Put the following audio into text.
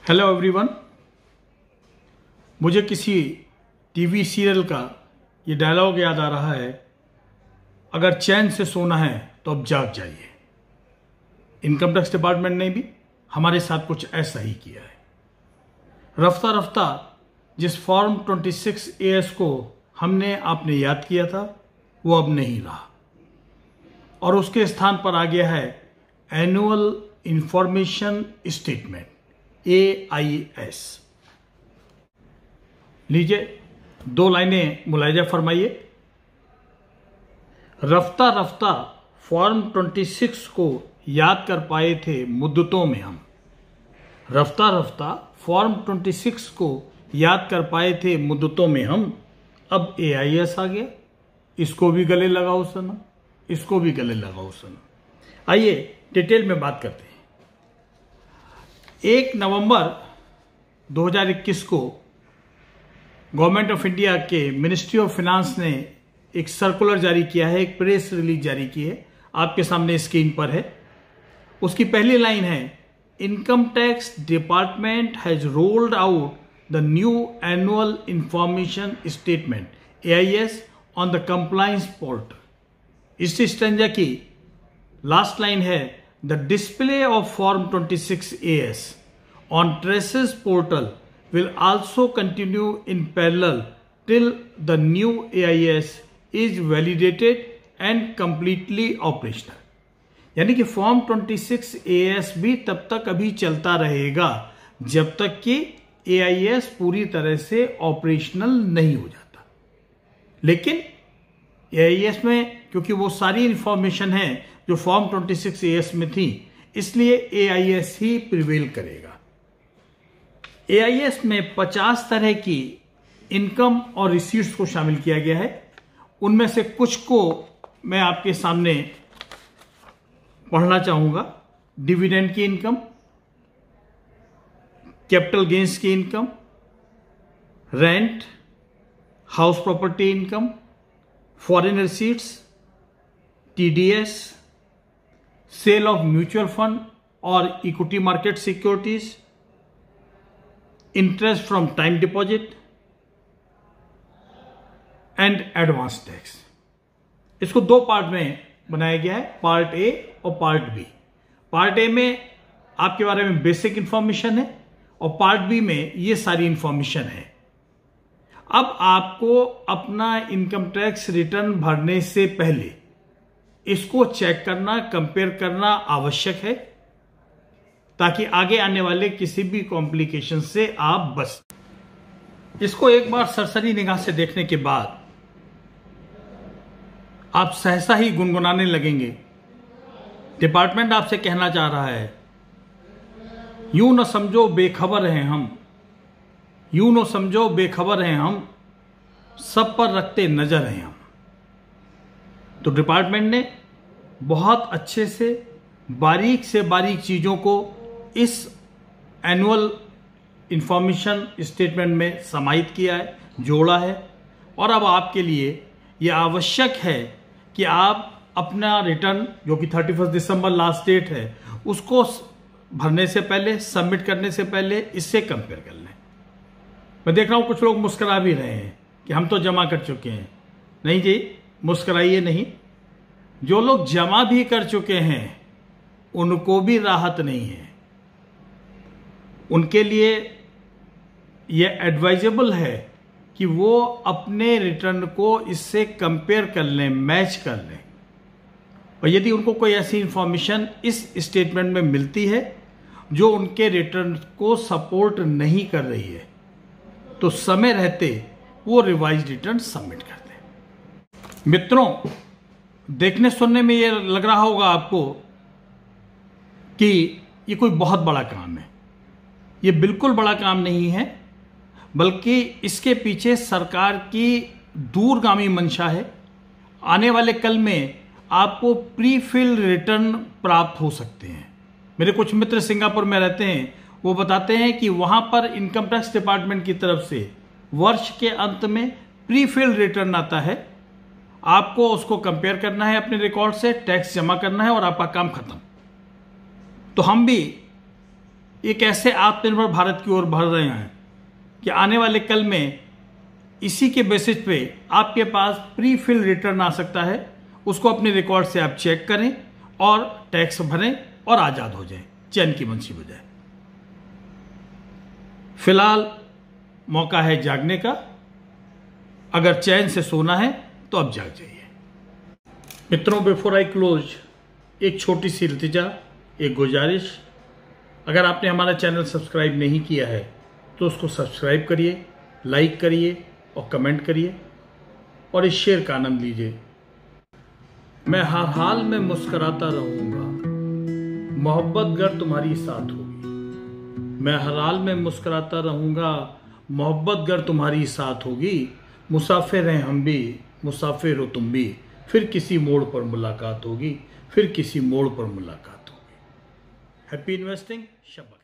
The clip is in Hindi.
Hello everyone. मुझे किसी टीवी सीरियल का ये डायलॉग याद आ रहा है, अगर चैन से सोना है तो अब जाग जाइए। इनकम टैक्स डिपार्टमेंट ने भी हमारे साथ कुछ ऐसा ही किया है। रफ्ता रफ्ता जिस फॉर्म 26 AS को हमने आपने याद किया था वो अब नहीं रहा और उसके स्थान पर आ गया है एनुअल इंफॉर्मेशन स्टेटमेंट AIS। लीजिए 2 लाइनें मुलायजा फरमाइए। रफ्ता रफ्ता फॉर्म 26 को याद कर पाए थे मुद्दतों में हम। रफ्ता रफ्ता फॉर्म 26 को याद कर पाए थे मुद्दतों में हम। अब AIS आ गया, इसको भी गले लगाओ सना, इसको भी गले लगाओ सना। आइए डिटेल में बात करते हैं। 1 नवंबर 2021 को गवर्नमेंट ऑफ इंडिया के मिनिस्ट्री ऑफ फाइनेंस ने एक सर्कुलर जारी किया है, एक प्रेस रिलीज जारी की है, आपके सामने स्क्रीन पर है। उसकी पहली लाइन है, income tax department has rolled out the new annual information statement AIS on the compliance portal. इस स्टैंजा की लास्ट लाइन है, the display of form 26 AS on TRACES portal will also continue in parallel till the new AIS is validated and completely operational। यानी कि फॉर्म 26 AS भी तब तक अभी चलता रहेगा जब तक कि AIS पूरी तरह से ऑपरेशनल नहीं हो जाता। लेकिन AIS में क्योंकि वो सारी इंफॉर्मेशन है जो फॉर्म 26 AS में थी, इसलिए AIS ही प्रिवेल करेगा। AIS में 50 तरह की इनकम और रिसीट्स को शामिल किया गया है। उनमें से कुछ को मैं आपके सामने पढ़ना चाहूंगा। डिविडेंड की इनकम, कैपिटल गेन्स की income, rent, house property income, foreign receipts, TDS, sale of mutual fund और equity market securities, interest from time deposit and advance tax. इसको 2 पार्ट में बनाया गया है, पार्ट A और पार्ट B। पार्ट A में आपके बारे में बेसिक इंफॉर्मेशन है और पार्ट B में ये सारी इंफॉर्मेशन है। अब आपको अपना इनकम टैक्स रिटर्न भरने से पहले इसको चेक करना, कंपेयर करना आवश्यक है ताकि आगे आने वाले किसी भी कॉम्प्लिकेशन से आप बच। इसको एक बार सरसरी निगाह से देखने के बाद आप सहसा ही गुनगुनाने लगेंगे। डिपार्टमेंट आपसे कहना चाह रहा है, यूं न समझो बेखबर हैं हम, यूं न समझो बेखबर हैं हम, सब पर रखते नजर हैं हम। तो डिपार्टमेंट ने बहुत अच्छे से बारीक चीजों को इस एनुअल इंफॉर्मेशन स्टेटमेंट में समाहित किया है, जोड़ा है। और अब आपके लिए यह आवश्यक है कि आप अपना रिटर्न जो कि 31 दिसंबर लास्ट डेट है, उसको भरने से पहले, सबमिट करने से पहले इससे कंपेयर कर लें। मैं देख रहा हूं कुछ लोग मुस्कुरा भी रहे हैं कि हम तो जमा कर चुके हैं। नहीं जी, मुस्कुराइए नहीं। जो लोग जमा भी कर चुके हैं उनको भी राहत नहीं है। उनके लिए यह एडवाइजेबल है कि वो अपने रिटर्न को इससे कंपेयर कर लें, मैच कर लें। और यदि उनको कोई ऐसी इंफॉर्मेशन इस स्टेटमेंट में मिलती है जो उनके रिटर्न को सपोर्ट नहीं कर रही है, तो समय रहते वो रिवाइज रिटर्न सबमिट कर दें। मित्रों, देखने सुनने में ये लग रहा होगा आपको कि ये कोई बहुत बड़ा काम है। ये बिल्कुल बड़ा काम नहीं है, बल्कि इसके पीछे सरकार की दूरगामी मंशा है। आने वाले कल में आपको प्री फिल रिटर्न प्राप्त हो सकते हैं। मेरे कुछ मित्र सिंगापुर में रहते हैं, वो बताते हैं कि वहां पर इनकम टैक्स डिपार्टमेंट की तरफ से वर्ष के अंत में प्री फिल रिटर्न आता है। आपको उसको कंपेयर करना है अपने रिकॉर्ड से, टैक्स जमा करना है और आपका काम खत्म। तो हम भी एक ऐसे आत्मनिर्भर भारत की ओर बढ़ रहे हैं कि आने वाले कल में इसी के बेसिस पे आपके पास प्री फिल रिटर्न आ सकता है। उसको अपने रिकॉर्ड से आप चेक करें और टैक्स भरें और आजाद हो जाएं, चैन की बंसी बजाएं। फिलहाल मौका है जागने का। अगर चैन से सोना है तो अब जाग जाइए। मित्रों, बिफोर आई क्लोज, एक छोटी सी इल्तिजा, एक गुजारिश। अगर आपने हमारा चैनल सब्सक्राइब नहीं किया है तो उसको सब्सक्राइब करिए, लाइक करिए और कमेंट करिए और इस शेर का आनंद लीजिए। मैं हर हाल में मुस्कुराता रहूंगा, मोहब्बत गर तुम्हारी साथ होगी। मैं हर हाल में मुस्कुराता रहूंगा, मोहब्बत गर तुम्हारी साथ होगी। मुसाफिर हैं हम भी, मुसाफिर हो तुम भी, फिर किसी मोड़ पर मुलाकात होगी, फिर किसी मोड़ पर मुलाकात होगी। Happy investing. शब्बा।